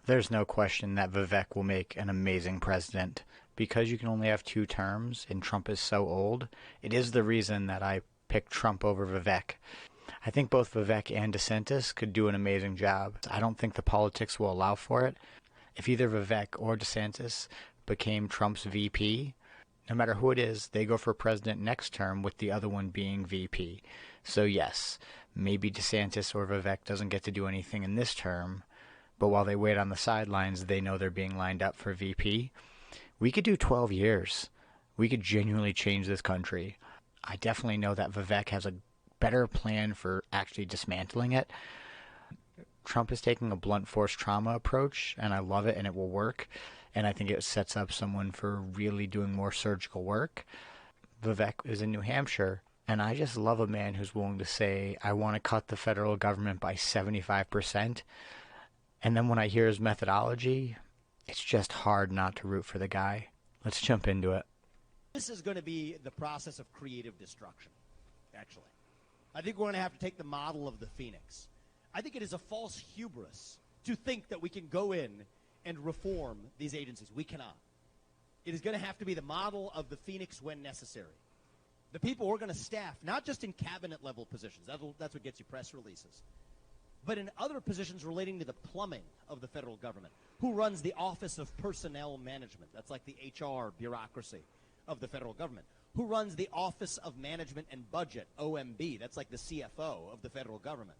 There's no question that Vivek will make an amazing president. Because you can only have 2 terms and Trump is so old, it is the reason that I picked Trump over Vivek. I think both Vivek and DeSantis could do an amazing job. I don't think the politics will allow for it. If either Vivek or DeSantis became Trump's VP, no matter who it is, they go for president next term with the other one being VP. So yes, maybe DeSantis or Vivek doesn't get to do anything in this term, but while they wait on the sidelines, they know they're being lined up for VP. We could do 12 years. We could genuinely change this country. I definitely know that Vivek has a better plan for actually dismantling it. Trump is taking a blunt force trauma approach, and I love it, and it will work. And I think it sets up someone for really doing more surgical work. Vivek is in New Hampshire, and I just love a man who's willing to say, I want to cut the federal government by 75%. And then when I hear his methodology, it's just hard not to root for the guy. Let's jump into it. This is going to be the process of creative destruction, actually. I think we're going to have to take the model of the Phoenix. I think it is a false hubris to think that we can go in and reform these agencies. We cannot. It is going to have to be the model of the Phoenix when necessary. The people we're going to staff, not just in cabinet-level positions, that's what gets you press releases, but in other positions relating to the plumbing of the federal government. Who runs the Office of Personnel Management? That's like the HR bureaucracy of the federal government. Who runs the Office of Management and Budget, OMB? That's like the CFO of the federal government.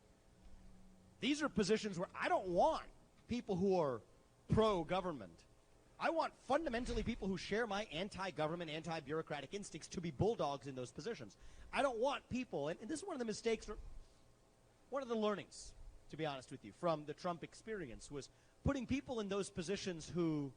These are positions where I don't want people who are pro-government. I want fundamentally people who share my anti-government, anti-bureaucratic instincts to be bulldogs in those positions. I don't want people, and this is one of the mistakes, or one of the learnings, to be honest with you, from the Trump experience, was putting people in those positions who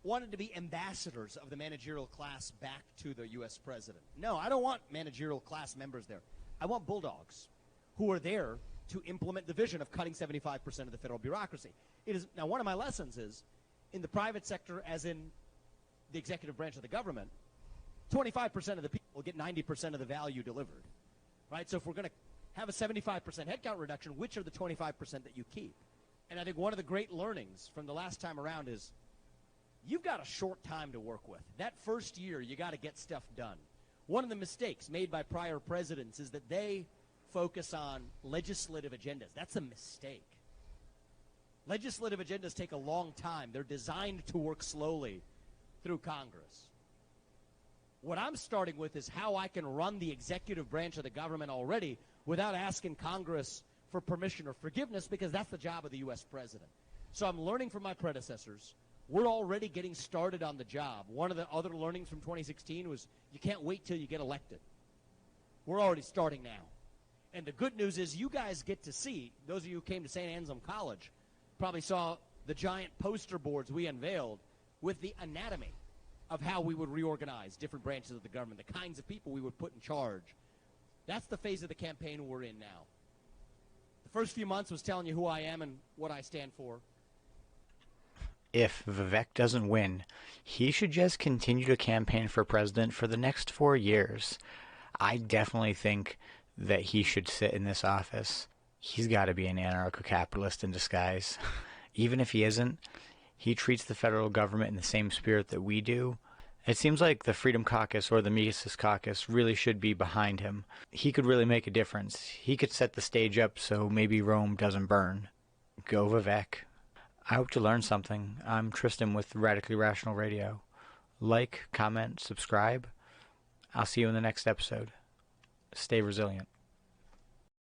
wanted to be ambassadors of the managerial class back to the U.S. president. No, I don't want managerial class members there. I want bulldogs who are there to implement the vision of cutting 75% of the federal bureaucracy. It is now, one of my lessons is, in the private sector, as in the executive branch of the government, 25% of the people get 90% of the value delivered. Right? So if we're going to have a 75% headcount reduction, which are the 25% that you keep? And I think one of the great learnings from the last time around is you've got a short time to work with. That first year, you got to get stuff done. One of the mistakes made by prior presidents is that they focus on legislative agendas. That's a mistake. Legislative agendas take a long time. They're designed to work slowly through Congress. What I'm starting with is how I can run the executive branch of the government already without asking Congress for permission or forgiveness, because that's the job of the U.S. president. So I'm learning from my predecessors. We're already getting started on the job. One of the other learnings from 2016 was you can't wait till you get elected. We're already starting now. And the good news is you guys get to see, those of you who came to St. Anselm College probably saw the giant poster boards we unveiled with the anatomy of how we would reorganize different branches of the government, the kinds of people we would put in charge. That's the phase of the campaign we're in now. The first few months was telling you who I am and what I stand for. If Vivek doesn't win, he should just continue to campaign for president for the next 4 years. I definitely think that he should sit in this office. He's got to be an anarcho-capitalist in disguise. Even if he isn't, he treats the federal government in the same spirit that we do. It seems like the Freedom Caucus or the Mises Caucus really should be behind him. He could really make a difference. He could set the stage up so maybe Rome doesn't burn. Go Vivek. I hope you learned something. I'm Tristan with Radically Rational Radio. Like, comment, subscribe. I'll see you in the next episode. Stay resilient.